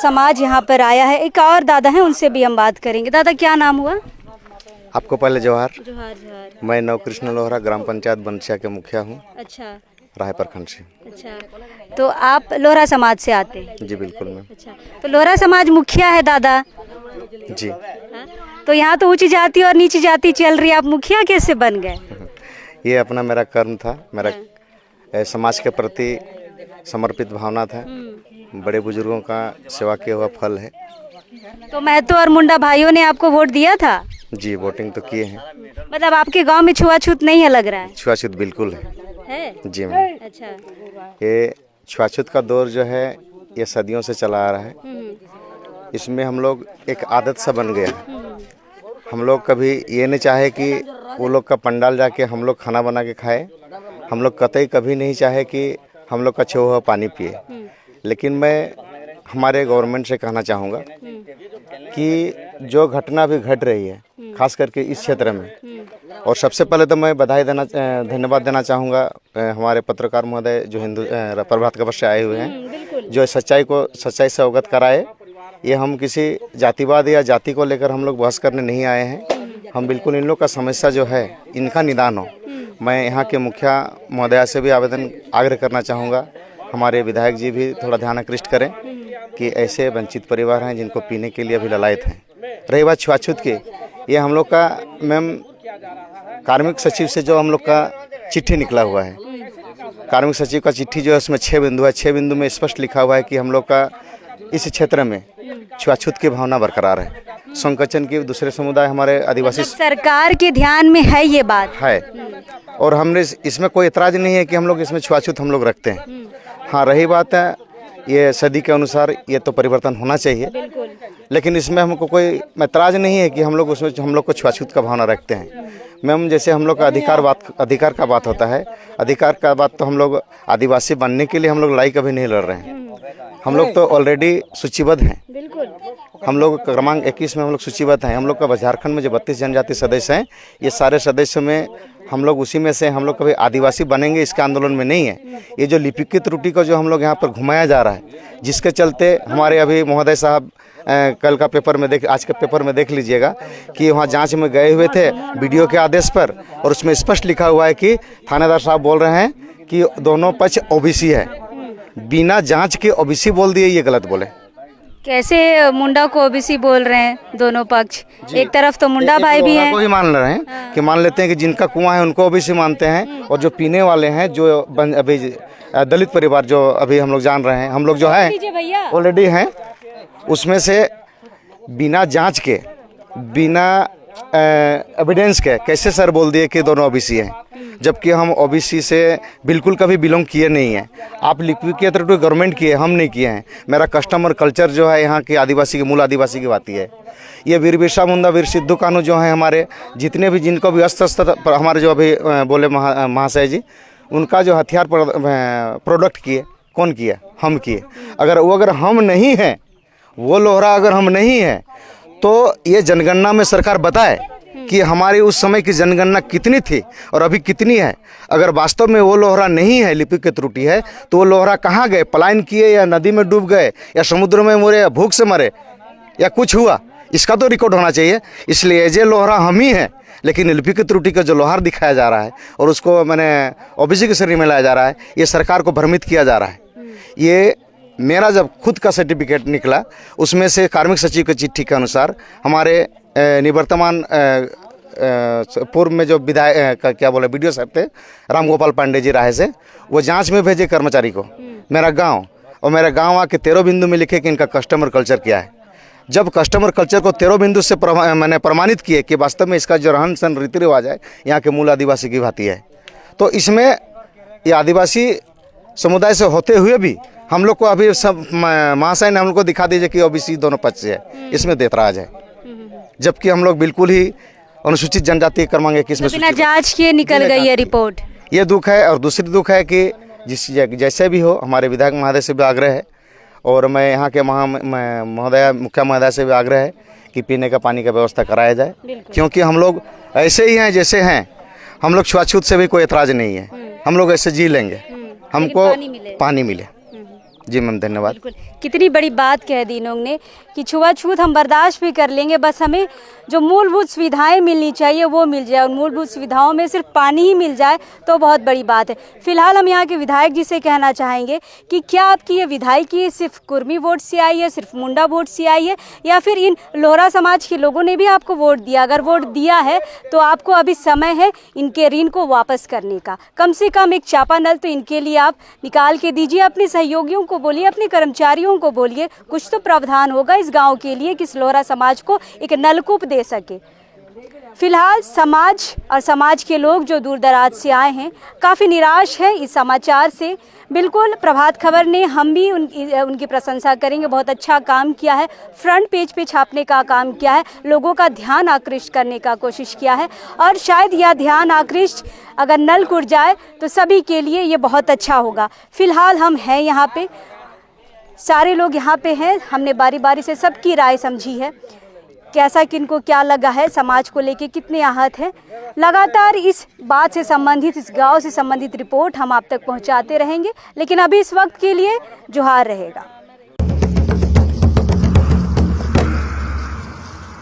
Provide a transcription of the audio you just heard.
समाज यहाँ पर आया है। एक और दादा हैं, उनसे भी हम बात करेंगे। दादा क्या नाम हुआ? आपको पहले जोहार। जोहार जोहार। मैं नवकृष्ण लोहरा ग्राम पंचायत बनसिया के मुखिया हूँ। अच्छा राय प्रखंड से। अच्छा, तो आप लोहरा समाज से आते हैं? जी बिल्कुल मैम। अच्छा, तो लोहरा समाज मुखिया है दादा जी। हाँ? तो यहाँ तो ऊंची जाति और नीची जाति चल रही है, आप मुखिया कैसे बन गए? ये अपना मेरा कर्म था, मेरा समाज के प्रति समर्पित भावना था। बड़े बुजुर्गों का सेवा किया हुआ फल है। तो महतो और मुंडा भाइयों ने आपको वोट दिया था? जी वोटिंग तो किए हैं। मतलब आपके गांव में छुआछूत नहीं है लग रहा है? छुआछूत बिल्कुल है जी मैम। अच्छा। ये छुआछूत का दौर जो है ये सदियों से चला आ रहा है। इसमें हम लोग एक आदत सा बन गया। हम लोग कभी ये नहीं चाहे कि वो लोग का पंडाल जाके हम लोग खाना बना के खाए। हम लोग कतई कभी नहीं चाहे कि हम लोग का छुआ हुआ पानी पिए। लेकिन मैं हमारे गवर्नमेंट से कहना चाहूँगा कि जो घटना भी घट रही है खास करके इस क्षेत्र में, और सबसे पहले तो मैं धन्यवाद देना चाहूँगा हमारे पत्रकार महोदय जो हिंदू प्रभात खबर से आए हुए हैं, जो सच्चाई से अवगत कराए। ये हम किसी जातिवाद या जाति को लेकर हम लोग बहस करने नहीं आए हैं। हम बिल्कुल इन लोग का समस्या जो है इनका निदान हो। मैं यहाँ के मुखिया महोदया से भी आग्रह करना चाहूँगा, हमारे विधायक जी भी थोड़ा ध्यान आकृष्ट करें कि ऐसे वंचित परिवार हैं जिनको पीने के लिए अभी ललायत हैं। रही बात छुआछूत की, ये हम लोग का मैम कार्मिक सचिव से जो हम लोग का चिट्ठी निकला हुआ है, कार्मिक सचिव का चिट्ठी जो है उसमें 6 बिंदु है। 6 बिंदु में स्पष्ट लिखा हुआ है कि हम लोग का इस क्षेत्र में छुआछूत की भावना बरकरार है। संकचन की दूसरे समुदाय हमारे आदिवासी सरकार के ध्यान में है ये बात है, और हमने इसमें कोई एतराज़ नहीं है कि हम लोग इसमें छुआछूत हम लोग रखते हैं। हाँ रही बात है ये सदी के अनुसार ये तो परिवर्तन होना चाहिए, लेकिन इसमें हमको कोई एतराज़ नहीं है कि हम लोग उसमें हम लोग को छुआछूत का भावना रखते हैं। मैम जैसे हम लोग का अधिकार का बात होता है, अधिकार का बात तो हम लोग आदिवासी बनने के लिए हम लोग लड़ाई कभी नहीं लड़ रहे हैं। हम लोग तो ऑलरेडी सूचीबद्ध हैं। हम लोग क्रमांक 21 में हम लोग सूचीबद्ध हैं। हम लोग का झारखंड में जो 32 जनजाति सदस्य हैं, ये सारे सदस्यों में हम लोग उसी में से हम लोग कभी आदिवासी बनेंगे इसके आंदोलन में नहीं है। ये जो लिपिकृत त्रुटि को जो हम लोग यहाँ पर घुमाया जा रहा है, जिसके चलते हमारे अभी महोदय साहब कल का पेपर में आज के पेपर में देख लीजिएगा कि वहाँ जांच में गए हुए थे वीडियो के आदेश पर, और उसमें स्पष्ट लिखा हुआ है कि थानेदार साहब बोल रहे हैं कि दोनों पक्ष ओबीसी है। बिना जांच के ओबीसी बोल दिए, ये गलत बोले। कैसे मुंडा को ओबीसी बोल रहे हैं दोनों पक्ष? एक तरफ तो मुंडा भाई भी हैं, को ही मान रहे हैं कि मान लेते हैं कि जिनका कुआं है उनको ओबीसी मानते हैं, और जो पीने वाले हैं जो अभी दलित परिवार जो अभी हम लोग जान रहे हैं, हम लोग जो है ऑलरेडी हैं, उसमें से बिना जांच के बिना एविडेंस के कैसे सर बोल दिए कि दोनों ओबीसी हैं, जबकि हम ओबीसी से बिल्कुल कभी बिलोंग किए नहीं हैं। आप लिपिक तो गवर्नमेंट किए, हम नहीं किए हैं। मेरा कस्टमर कल्चर जो है यहाँ के आदिवासी की मूल आदिवासी की बात है। ये वीर बिरसा मुंडा वीर सिद्धू कानू जो है हमारे जितने भी जिनको भी अस्त्र हमारे जो अभी बोले महाशय जी, उनका जो हथियार प्रोडक्ट किए कौन किया? हम किए। अगर हम नहीं हैं, वो लोहरा अगर हम नहीं हैं, तो ये जनगणना में सरकार बताए कि हमारी उस समय की जनगणना कितनी थी और अभी कितनी है। अगर वास्तव में वो लोहरा नहीं है, लिपिक की त्रुटि है, तो वो लोहरा कहाँ गए? पलायन किए या नदी में डूब गए या समुद्र में मरे या भूख से मरे या कुछ हुआ? इसका तो रिकॉर्ड होना चाहिए। इसलिए जे लोहरा हम ही है, लेकिन लिपिक की त्रुटि का जो लोहार दिखाया जा रहा है और उसको मैंने ओबीसी की श्रेणी में लाया जा रहा है, ये सरकार को भ्रमित किया जा रहा है। ये मेरा जब खुद का सर्टिफिकेट निकला, उसमें से कार्मिक सचिव की चिट्ठी के अनुसार हमारे निवर्तमान पूर्व में जो विधायक क्या बोले वीडियो साहब थे राम गोपाल पांडे जी राय से, वो जांच में भेजे कर्मचारी को मेरा गांव, और मेरा गांव आके 13 बिंदु में लिखे कि इनका कस्टमर कल्चर क्या है। जब कस्टमर कल्चर को 13 बिंदु से मैंने प्रमाणित किए कि वास्तव में इसका जो रहन सहन रीति रिवाज है यहाँ के मूल आदिवासी की भांति है, तो इसमें ये आदिवासी समुदाय से होते हुए भी हम लोग को अभी सब महाशय ने हम लोग को दिखा दीजिए कि ओबीसी दोनों पक्ष से है, इसमें देतराज है, जबकि हम लोग बिल्कुल ही अनुसूचित जनजाति क्रमांक 21 में बिना जांच किए निकल गई है रिपोर्ट। ये दुख है। और दूसरी दुख है कि जैसे भी हो, हमारे विधायक महोदय से भी आग्रह है, और मैं यहाँ के महोदय मुखिया महोदय से भी आग्रह है कि पीने का पानी का व्यवस्था कराया जाए, क्योंकि हम लोग ऐसे ही हैं जैसे हैं। हम लोग छुआछूत से भी कोई एतराज़ नहीं है, हम लोग ऐसे जी लेंगे, हमको पानी मिले। जी मैम, धन्यवाद। बिल्कुल, कितनी बड़ी बात कह दी इन्होंने कि छुआछूत हम बर्दाश्त भी कर लेंगे, बस हमें जो मूलभूत सुविधाएं मिलनी चाहिए वो मिल जाए, और मूलभूत सुविधाओं में सिर्फ पानी ही मिल जाए तो बहुत बड़ी बात है। फिलहाल हम यहाँ के विधायक जी से कहना चाहेंगे कि क्या आपकी ये विधायकी सिर्फ कुर्मी वोट से आई है, सिर्फ मुंडा वोट से आई है, या फिर इन लोहरा समाज के लोगों ने भी आपको वोट दिया? अगर वोट दिया है तो आपको अभी समय है इनके ऋण को वापस करने का। कम से कम एक चापानल तो इनके लिए आप निकाल के दीजिए। अपने सहयोगियों को बोलिए, अपने कर्मचारियों को बोलिए, कुछ तो प्रावधान होगा इस गांव के लिए कि इस लोहरा समाज को एक नलकूप दे सके। फिलहाल समाज और समाज के लोग जो दूर दराज से आए हैं काफ़ी निराश है इस समाचार से। बिल्कुल, प्रभात खबर ने हम भी उनकी प्रशंसा करेंगे, बहुत अच्छा काम किया है, फ्रंट पेज पे छापने का काम किया है, लोगों का ध्यान आकृष्ट करने का कोशिश किया है, और शायद यह ध्यान आकृष्ट अगर नल खुल जाए तो सभी के लिए ये बहुत अच्छा होगा। फिलहाल हम हैं यहाँ पे, सारे लोग यहाँ पे हैं, हमने बारी बारी से सबकी राय समझी है, कैसा किनको क्या लगा है, समाज को लेके कितने आहत हैं। लगातार इस बात से संबंधित, इस गांव से संबंधित रिपोर्ट हम आप तक पहुंचाते रहेंगे, लेकिन अभी इस वक्त के लिए जोहार रहेगा।